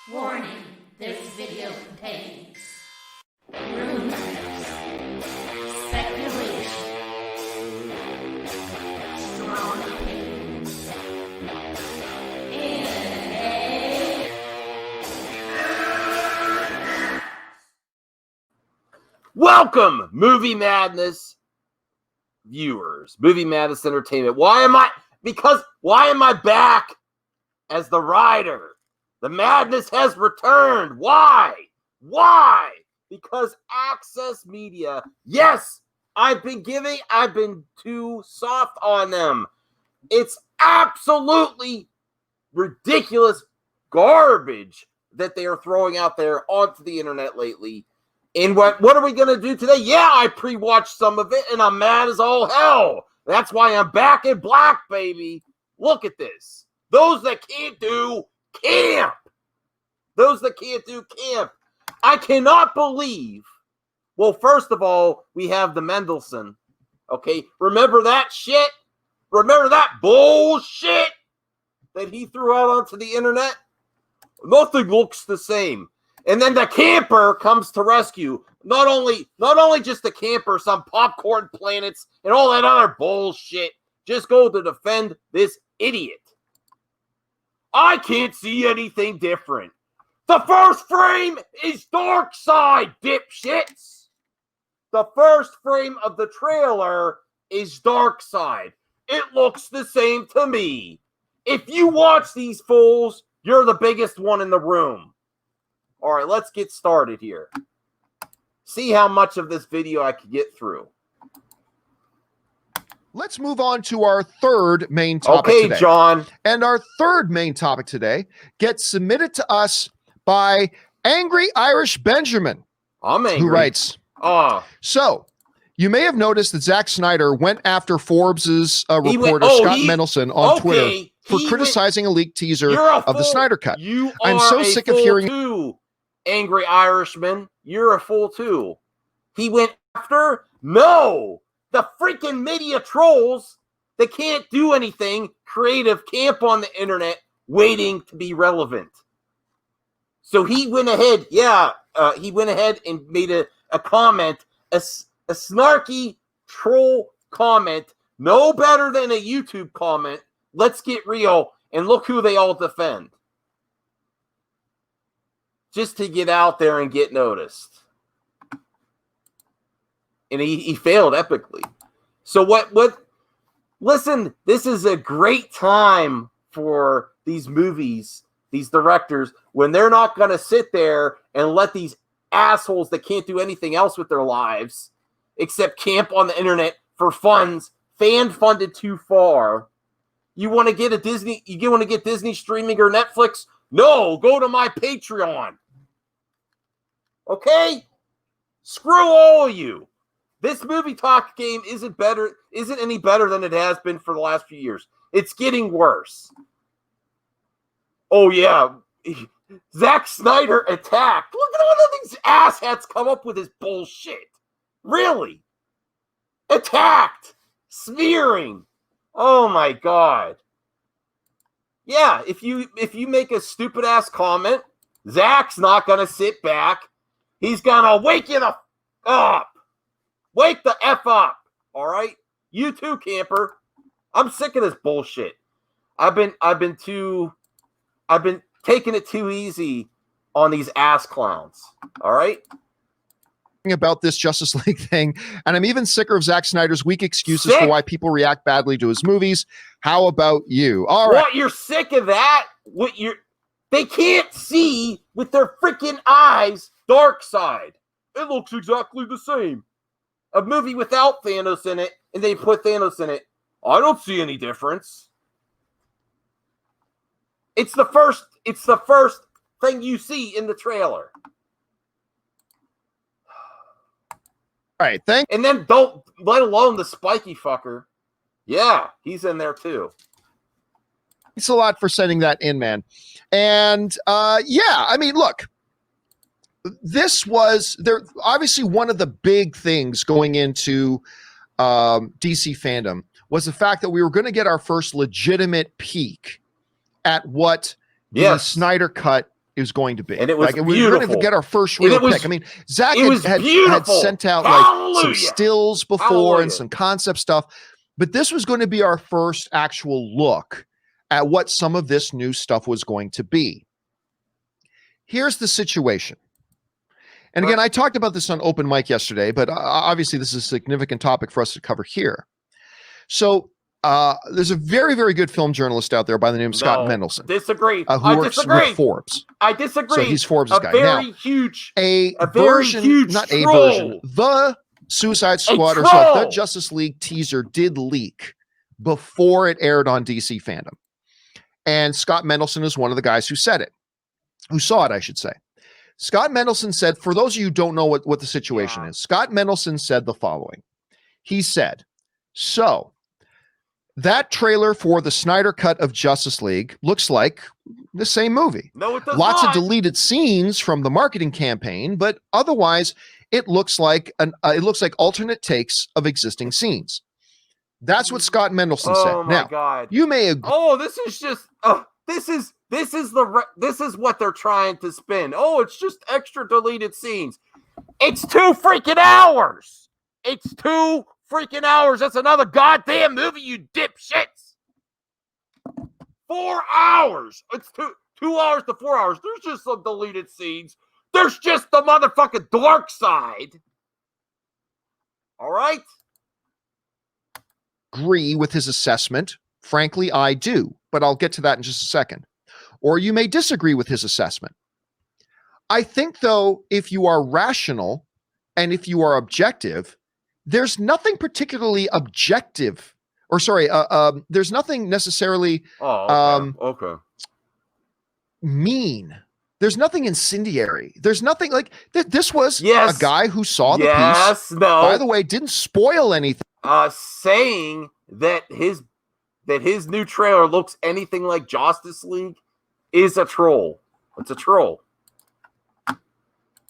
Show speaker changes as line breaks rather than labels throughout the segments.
Warning, this video contains rumors, speculation, strong opinions, and
Welcome, Movie Madness viewers, Movie Madness Entertainment. Why am I back as the rider? The madness has returned. Why? Because Access Media, yes, I've been too soft on them. It's absolutely ridiculous garbage that they are throwing out there onto the internet lately. And what are we going to do today? Yeah, I pre-watched some of it, and I'm mad as all hell. That's why I'm back in black, baby. Look at this. Those that can't do camp. I cannot believe. Well, first of all, we have the Mendelsohn. Okay, remember that shit? Remember that bullshit that he threw out onto the internet? Nothing looks the same. And then the camper comes to rescue. Not only just the camper, some popcorn planets and all that other bullshit. Just go to defend this idiot. I can't see anything different. The first frame is Dark Side, dipshits. The first frame of the trailer is Dark Side. It looks the same to me. If you watch these fools, you're the biggest one in the room. All right, let's get started here. See how much of this video I can get through.
Let's move on to our third main topic today.
Okay, John.
And our third main topic today gets submitted to us by Angry Irish Benjamin.
I'm angry.
Who writes, So, you may have noticed that Zack Snyder went after Forbes' reporter Scott Mendelsohn on Twitter for criticizing a leaked teaser of the Snyder Cut. I'm so sick of hearing...
Too, Angry Irishman. You're a fool too. He went after? No! The freaking media trolls that can't do anything creative camp on the internet waiting to be relevant. So he went ahead, and made a comment, a snarky troll comment, no better than a YouTube comment. Let's get real, and look who they all defend. Just to get out there and get noticed. And he failed epically. So listen, this is a great time for these movies, these directors, when they're not going to sit there and let these assholes that can't do anything else with their lives except camp on the internet for funds, fan-funded too far. You want to get Disney streaming or Netflix? No, go to my Patreon. Okay? Screw all of you. This movie talk game isn't any better than it has been for the last few years. It's getting worse. Oh yeah. Zack Snyder attacked. Look at all of these asshats come up with this bullshit. Really? Attacked. Smearing. Oh my God. Yeah, if you make a stupid ass comment, Zack's not gonna sit back. He's gonna wake you the up. Wake the F up. All right? You too, camper. I'm sick of this bullshit. I've been taking it too easy on these ass clowns. All right?
About this Justice League thing, and I'm even sicker of Zack Snyder's weak excuses for why people react badly to his movies. How about you? All right.
What, you're sick of that? They can't see with their freaking eyes Dark Side. It looks exactly the same. A movie without Thanos in it, and they put Thanos in it. I don't see any difference. It's the first thing you see in the trailer.
All right,
and then don't let alone the spiky fucker. Yeah, he's in there too.
Thanks a lot for sending that in, man. And I mean, look, this was there. Obviously, one of the big things going into DC fandom was the fact that we were going to get our first legitimate peek at what the Snyder Cut it was going to be.
And it was
like, we were going to
beautiful.
get our first
And
real
it was-
pick. I mean, Zach
it was
had
beautiful.
sent out like some
Hallelujah.
stills before
Hallelujah.
and some concept stuff, but this was going to be our first actual look at what some of this new stuff was going to be. Here's the situation. And again, I talked about this on open mic yesterday, but obviously this is a significant topic for us to cover here. So there's a very, very good film journalist out there by the name of Scott Mendelson.
Disagree.
Who
I
works
disagree.
with Forbes.
I disagree.
So he's Forbes' guy.
Very
Now,
huge.
a
very
version,
huge
not
troll.
a version, the Suicide Squad, or sorry, the Justice League teaser did leak before it aired on DC Fandom. And Scott Mendelson is one of the guys who said it, who saw it, I should say. Scott Mendelson said, for those of you who don't know what the situation is, Scott Mendelson said the following. He said, so that trailer for the Snyder cut of Justice League looks like the same movie.
No, it does
Lots
not.
of deleted scenes from the marketing campaign, but otherwise it looks like alternate takes of existing scenes. That's what Scott Mendelson said.
Oh my
Now,
God.
you may agree.
Oh, this is just. This is what they're trying to spin. Oh, it's just extra deleted scenes. It's 2 freaking hours. It's 2 freaking hours. That's another goddamn movie, you dipshits. 4 hours. It's 2 hours to 4 hours. There's just some deleted scenes. There's just the motherfucking dark side. All right?
Agree with his assessment. Frankly, I do, but I'll get to that in just a second. Or you may disagree with his assessment. I think, though, if you are rational and if you are objective, there's nothing particularly objective, or sorry, there's nothing necessarily
okay.
mean. There's nothing incendiary. There's nothing like this was a guy who saw the piece.
No.
By the way, didn't spoil anything.
Saying that his new trailer looks anything like Justice League is a troll. It's a troll.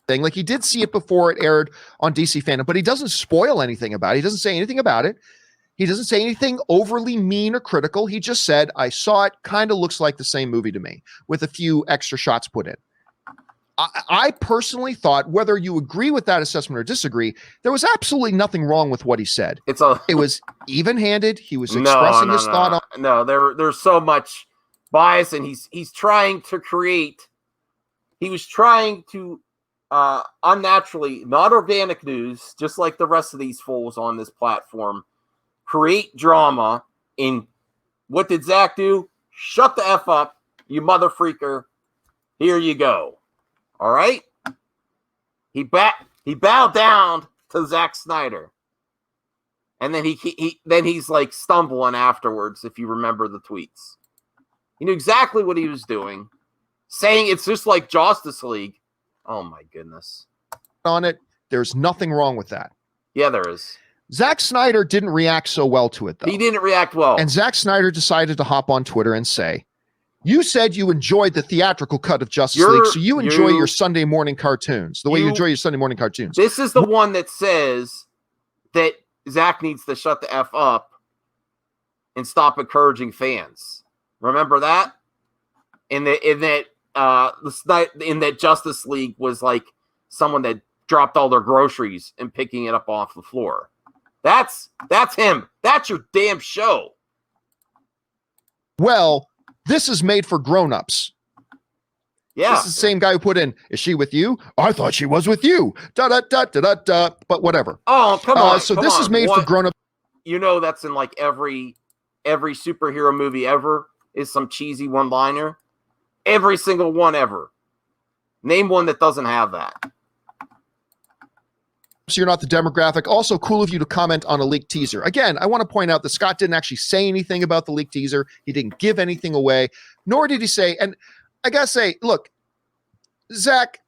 Like, he did see it before it aired on DC Fandom, but he doesn't spoil anything about it. He doesn't say anything about it. He doesn't say anything overly mean or critical. He just said, I saw it, kind of looks like the same movie to me, with a few extra shots put in. I personally thought, whether you agree with that assessment or disagree, there was absolutely nothing wrong with what he said. It was even-handed. He was expressing his thought on.
No, there's so much bias, and he's trying to create. He was trying to unnaturally, not organic news, just like the rest of these fools on this platform, create drama. In what did Zach do? Shut the F up, you mother freaker. Here you go. All right? He bowed down to Zack Snyder. And then he's like stumbling afterwards, if you remember the tweets. He knew exactly what he was doing, saying it's just like Justice League. Oh my goodness.
On it, there's nothing wrong with that.
Yeah, there is.
Zack Snyder didn't react so well to it, though.
He didn't react well.
And Zack Snyder decided to hop on Twitter and say, you said you enjoyed the theatrical cut of Justice League, so you enjoy your Sunday morning cartoons, the way you enjoy your Sunday morning cartoons.
This is the one that says that Zach needs to shut the F up and stop encouraging fans. Remember that? In that Justice League was like someone that dropped all their groceries and picking it up off the floor. That's him. That's your damn show.
Well, this is made for grown-ups.
Yeah.
This is the same guy who put in, is she with you? I thought she was with you. Da-da-da-da-da-da. But whatever.
Oh, come on.
So this is made for grown-ups.
You know that's in like every superhero movie ever is some cheesy one-liner. Every single one ever. Name one that doesn't have that.
So you're not the demographic. Also, cool of you to comment on a leaked teaser. Again, I want to point out that Scott didn't actually say anything about the leaked teaser. He didn't give anything away, nor did he say, and I got to say, look, Zach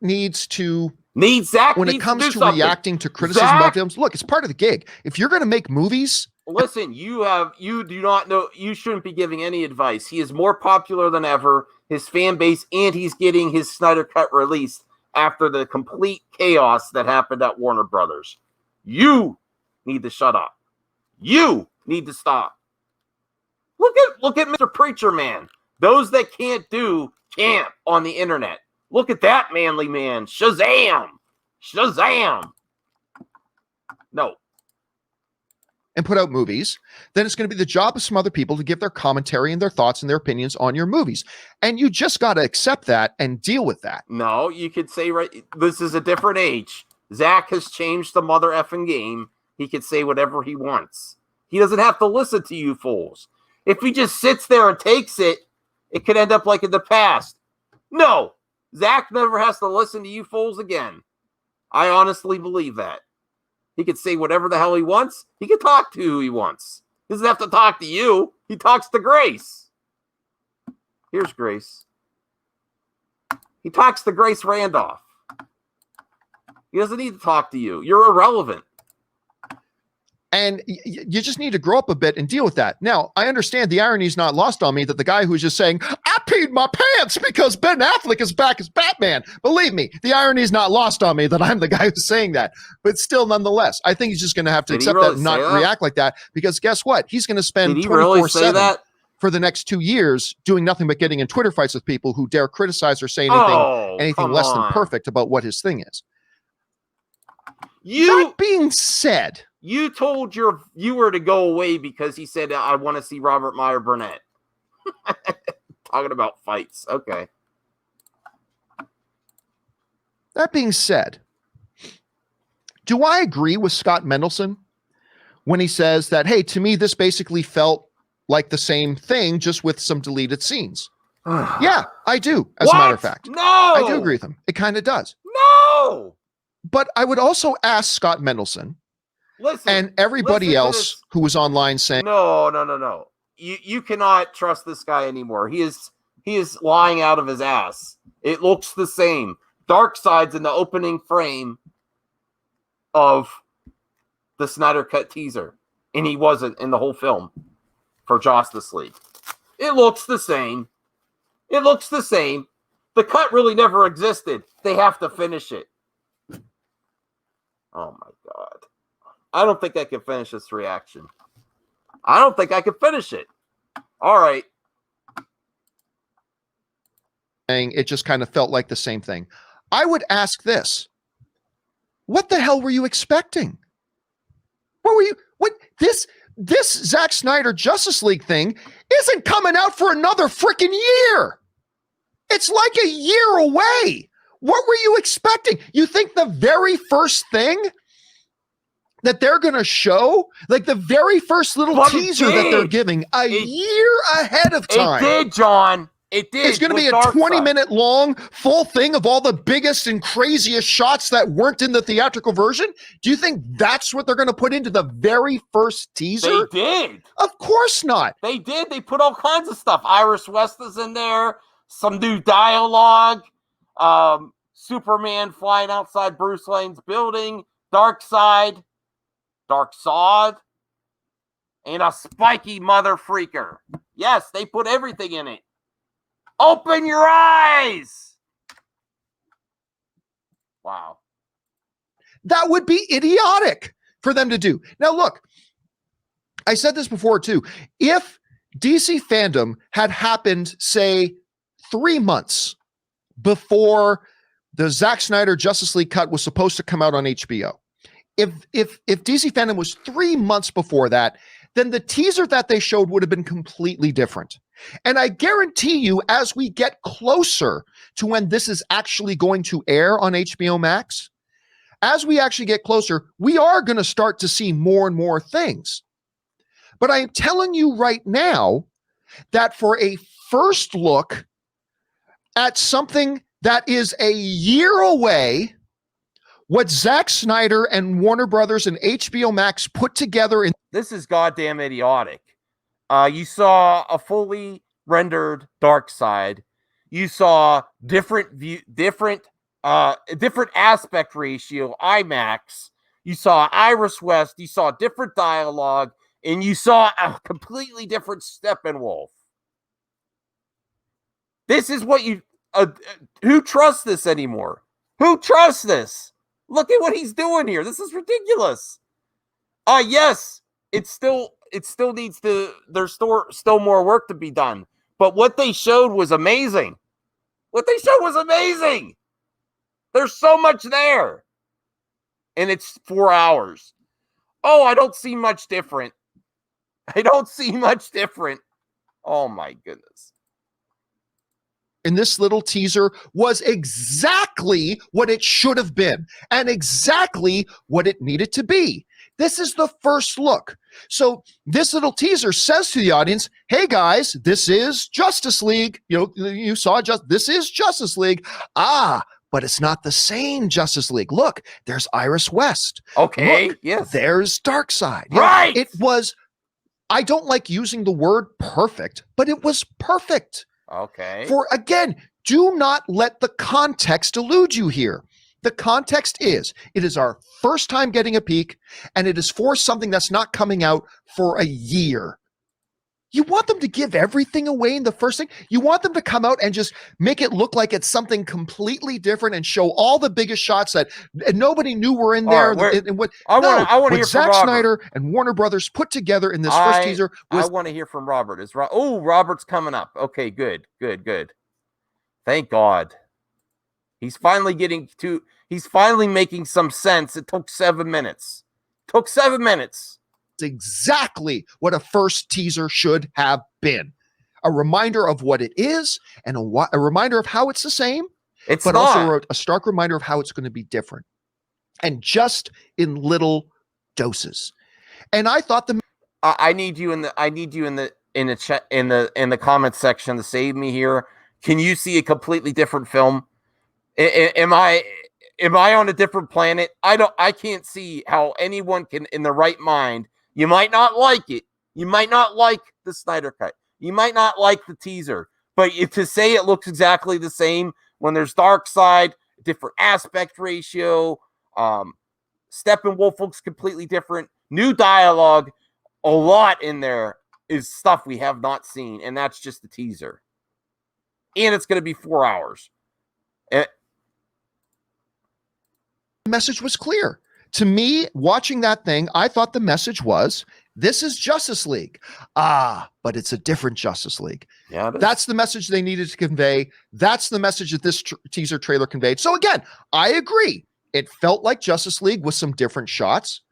needs to, when it comes to reacting to criticism about films, look, it's part of the gig. If you're going to make movies.
Listen, you do not know, you shouldn't be giving any advice. He is more popular than ever, his fan base, and he's getting his Snyder Cut released after the complete chaos that happened at Warner Brothers. You need to shut up. You need to stop. Look at Mr. Preacher Man. Those that can't do camp on the internet. Look at that manly man. Shazam! Shazam! No.
And put out movies, then it's going to be the job of some other people to give their commentary and their thoughts and their opinions on your movies. And you just got to accept that and deal with that.
No, you could say, right, this is a different age. Zach has changed the mother effing game. He could say whatever he wants. He doesn't have to listen to you fools. If he just sits there and takes it, it could end up like in the past. No, Zach never has to listen to you fools again. I honestly believe that. He could say whatever the hell he wants. He can talk to who he wants. He doesn't have to talk to you. He talks to Grace. Here's Grace. He talks to Grace Randolph. He doesn't need to talk to you. You're irrelevant.
And you just need to grow up a bit and deal with that. Now, I understand the irony is not lost on me that the guy who's just saying, I peed my pants because Ben Affleck is back as Batman. Believe me, the irony is not lost on me that I'm the guy who's saying that. But still, nonetheless, I think he's just going to have to accept that and not react like that. Because guess what? He's going to spend 24/7 for the next 2 years doing nothing but getting in Twitter fights with people who dare criticize or say anything less than perfect about what his thing is. That being said,
you told your viewer to go away because he said, I want to see Robert Meyer Burnett. Talking about fights. Okay.
That being said, do I agree with Scott Mendelson when he says that, hey, to me, this basically felt like the same thing, just with some deleted scenes? Yeah, I do, as a matter of fact.
No!
I do agree with him. It kind of does.
No!
But I would also ask Scott Mendelson and everybody else who was online saying,
No. You cannot trust this guy anymore. He is lying out of his ass. It looks the same. Darkseid's in the opening frame of the Snyder Cut teaser, and he wasn't in the whole film for Justice League. It looks the same. It looks the same. The cut really never existed. They have to finish it. Oh my God. I don't think I can finish this reaction. I don't think I can finish it. All right.
It just kind of felt like the same thing. I would ask this. What the hell were you expecting? This Zack Snyder Justice League thing isn't coming out for another freaking year. It's like a year away. What were you expecting? You think the very first thing that they're going to show, like the very first little teaser that they're giving a year ahead of time?
It did, John. It did.
It's going to be a 20-minute long full thing of all the biggest and craziest shots that weren't in the theatrical version. Do you think that's what they're going to put into the very first teaser?
They did.
Of course not.
They did. They put all kinds of stuff. Iris West is in there. Some new dialogue. Superman flying outside Bruce Wayne's building. Darkseid, and a spiky mother freaker. Yes, they put everything in it. Open your eyes! Wow.
That would be idiotic for them to do. Now, look, I said this before too. If DC fandom had happened, say, 3 months before the Zack Snyder Justice League cut was supposed to come out on HBO, if DC fandom was 3 months before that, then the teaser that they showed would have been completely different. And I guarantee you, as we get closer to when this is actually going to air on HBO Max, as we actually get closer, we are going to start to see more and more things. But I'm telling you right now that for a first look at something that is a year away, what Zack Snyder and Warner Brothers and HBO Max put together in
this is goddamn idiotic. You saw a fully rendered Darkseid. You saw different aspect ratio, IMAX. You saw Iris West. You saw different dialogue, and you saw a completely different Steppenwolf. This is what you. Who trusts this anymore? Who trusts this? Look at what he's doing here. This is ridiculous. Yes, it still needs to. There's still more work to be done. But what they showed was amazing. What they showed was amazing. There's so much there. And it's 4 hours. Oh, I don't see much different. I don't see much different. Oh my goodness.
And this little teaser was exactly what it should have been and exactly what it needed to be. This is the first look. So this little teaser says to the audience, hey guys, this is Justice League. This is Justice League. But it's not the same Justice League. Look, there's Iris West.
Okay,
Look,
yes.
There's Darkseid.
Right.
It was, I don't like using the word perfect, but it was perfect.
Okay.
For again, do not let the context elude you here. The context is, it is our first time getting a peek, and it is for something that's not coming out for a year. You want them to give everything away in the first thing? You want them to come out and just make it look like it's something completely different and show all the biggest shots that nobody knew were in there.
Right,
and what
I want to hear
Zack
from Robert.
Snyder and Warner Brothers put together in this first teaser was.
I want to hear from Robert. Robert's coming up. Okay, good. Thank God. He's finally making some sense. It took 7 minutes.
It's exactly what a first teaser should have been. A reminder of what it is and a reminder of how it's the same, but also a stark reminder of how it's going to be different. And just in little doses. And I thought
I need you in the chat in the comments section to save me here. Can you see a completely different film? Am I on a different planet? I can't see how anyone can, in the right mind. You might not like it. You might not like the Snyder Cut. You might not like the teaser. But to say it looks exactly the same when there's Darkseid, different aspect ratio, Steppenwolf looks completely different, new dialogue, a lot in there is stuff we have not seen, and that's just the teaser. And it's going to be 4 hours.
the message was clear. To me, watching that thing, I thought the message was, this is Justice League. But it's a different Justice League.
Yeah,
that's the message they needed to convey. That's the message that this teaser trailer conveyed. So again, I agree. It felt like Justice League with some different shots,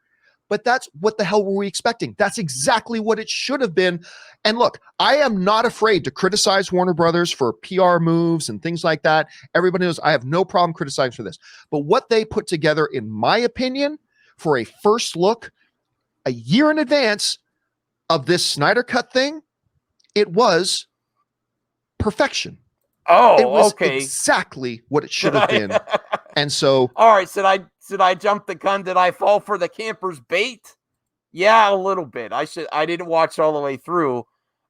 but that's what the hell were we expecting? That's exactly what it should have been. And look, I am not afraid to criticize Warner Brothers for PR moves and things like that. Everybody knows I have no problem criticizing for this. But what they put together, in my opinion, for a first look, a year in advance of this Snyder Cut thing, it was perfection.
Oh,
it was
okay.
Exactly what it should have been. And so,
all right, should I jump the gun? Did I fall for the camper's bait? Yeah, a little bit. I didn't watch all the way through.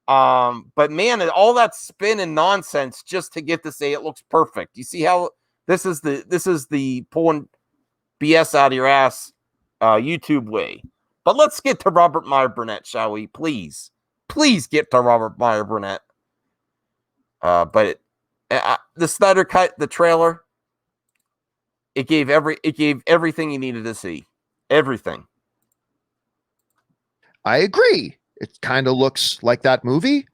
But man, all that spin and nonsense just to get to say it looks perfect. You see how this is the pulling BS out of your ass YouTube way. But let's get to Robert Meyer Burnett, shall we? Please get to Robert Meyer Burnett. But the Snyder Cut, the trailer, it gave everything you needed to see. Everything.
I agree. It kind of looks like that movie,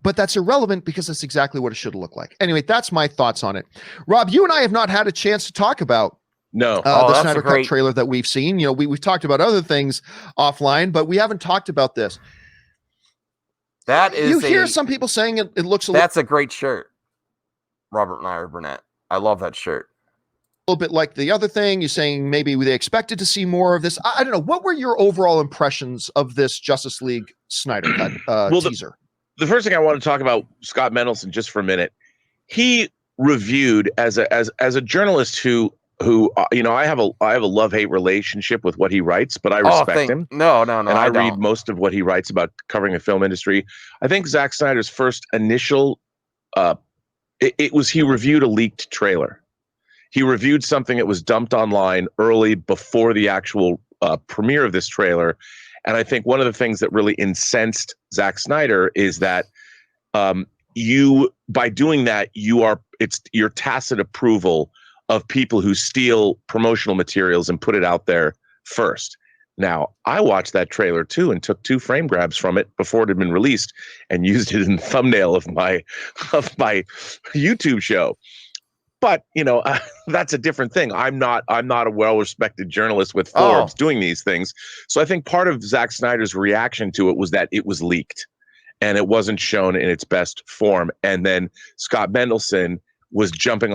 but that's irrelevant because that's exactly what it should look like. Anyway, that's my thoughts on it. Rob, you and I have not had a chance to talk about the Snyder Cut trailer that we've seen. You know, we've talked about other things offline, but we haven't talked about this.
That is
you hear some people saying it looks
a great shirt. Robert Meyer Burnett. I love that shirt.
A little bit like the other thing. You're saying maybe they expected to see more of this. I don't know. What were your overall impressions of this Justice League Snyder Cut teaser?
The first thing I want to talk about Scott Mendelson just for a minute. He reviewed as a journalist who I have a love-hate relationship with what he writes, but I respect him.
No.
And I read most of what he writes about covering the film industry. I think Zack Snyder's first initial he reviewed a leaked trailer. He reviewed something that was dumped online early before the actual premiere of this trailer. And I think one of the things that really incensed Zack Snyder is that by doing that, it's your tacit approval of people who steal promotional materials and put it out there first. Now, I watched that trailer too and took 2 frame grabs from it before it had been released and used it in the thumbnail of my YouTube show. But that's a different thing. I'm not a well-respected journalist with Forbes doing these things. So I think part of Zack Snyder's reaction to it was that it was leaked and it wasn't shown in its best form. And then Scott Mendelson was jumping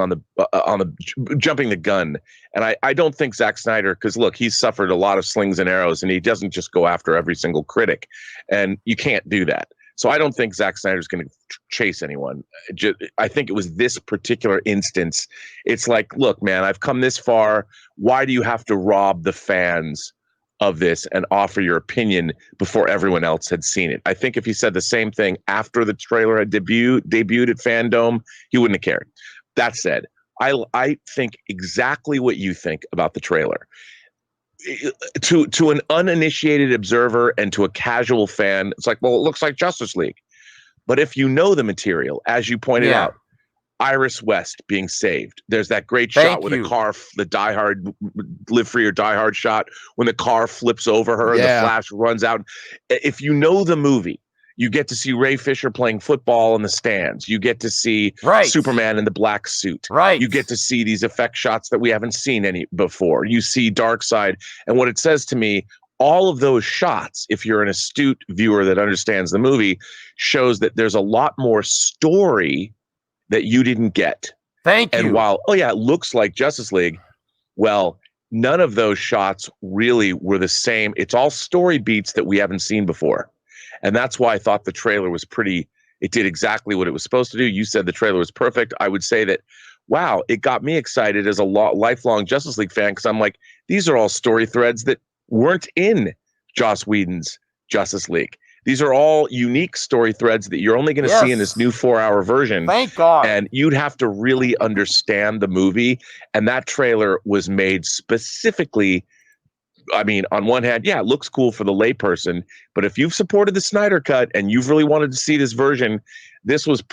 jumping the gun. And I don't think Zack Snyder, because look, he's suffered a lot of slings and arrows, and he doesn't just go after every single critic, and you can't do that. So I don't think Zack Snyder's going to chase anyone. I think it was this particular instance. It's like, look, man, I've come this far. Why do you have to rob the fans of this and offer your opinion before everyone else had seen it? I think if he said the same thing after the trailer had debuted at Fandom, he wouldn't have cared. That said, I think exactly what you think about the trailer. To an uninitiated observer and to a casual fan, it's like, well, it looks like Justice League. But if you know the material, as you pointed out, Iris West being saved. There's that great shot with the car, the Die Hard, Live Free or Die Hard shot, when the car flips over her and the Flash runs out. If you know the movie, you get to see Ray Fisher playing football in the stands. You get to see Superman in the black suit. You get to see these effect shots that we haven't seen any before. You see Darkseid. And what it says to me, all of those shots, if you're an astute viewer that understands the movie, shows that there's a lot more story that you didn't get.
Thank you.
And while, it looks like Justice League, well, none of those shots really were the same. It's all story beats that we haven't seen before. And that's why I thought the trailer was it did exactly what it was supposed to do. You said the trailer was perfect. I would say that, wow, it got me excited as a lifelong Justice League fan, because I'm like, these are all story threads that weren't in Joss Whedon's Justice League. These are all unique story threads that you're only going to see in this new 4-hour version.
Thank God.
And you'd have to really understand the movie. And that trailer was made specifically, I mean, on one hand, it looks cool for the layperson, but if you've supported the Snyder Cut and you've really wanted to see this version, this was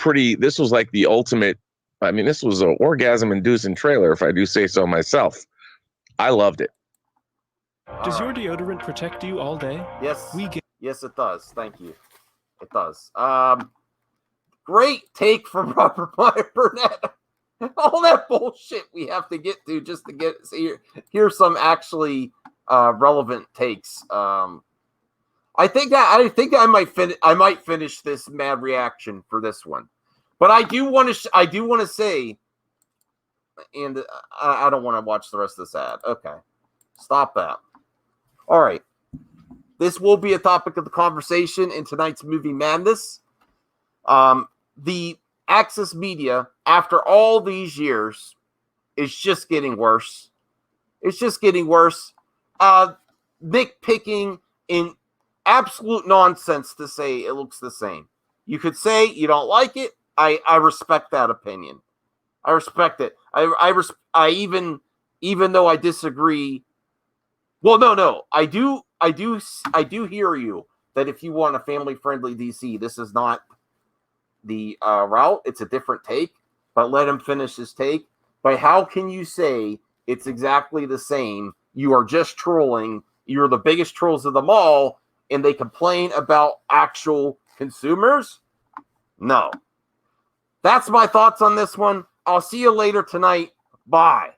like the ultimate. I mean, this was an orgasm-inducing trailer, if I do say so myself. I loved it.
Does your deodorant protect you all day?
Yes. Yes, it does. Thank you. It does. Great take from Robert Meyer Burnett. All that bullshit we have to get to just to hear some actually relevant takes. I think I might finish this mad reaction for this one, but I do want to say, and I don't want to watch the rest of this ad. Okay, stop that. All right, this will be a topic of the conversation in tonight's movie madness. The Access Media, after all these years, is just getting worse. It's just getting worse. Nitpicking in absolute nonsense to say it looks the same. You could say you don't like it. I respect that opinion. I respect it. I even though I disagree. Well, no. I do hear you that if you want a family-friendly DC, this is not the route. It's a different take, but let him finish his take. But how can you say it's exactly the same? You are just trolling. You're the biggest trolls of them all, and they complain about actual consumers? No. That's my thoughts on this one. I'll see you later tonight. Bye.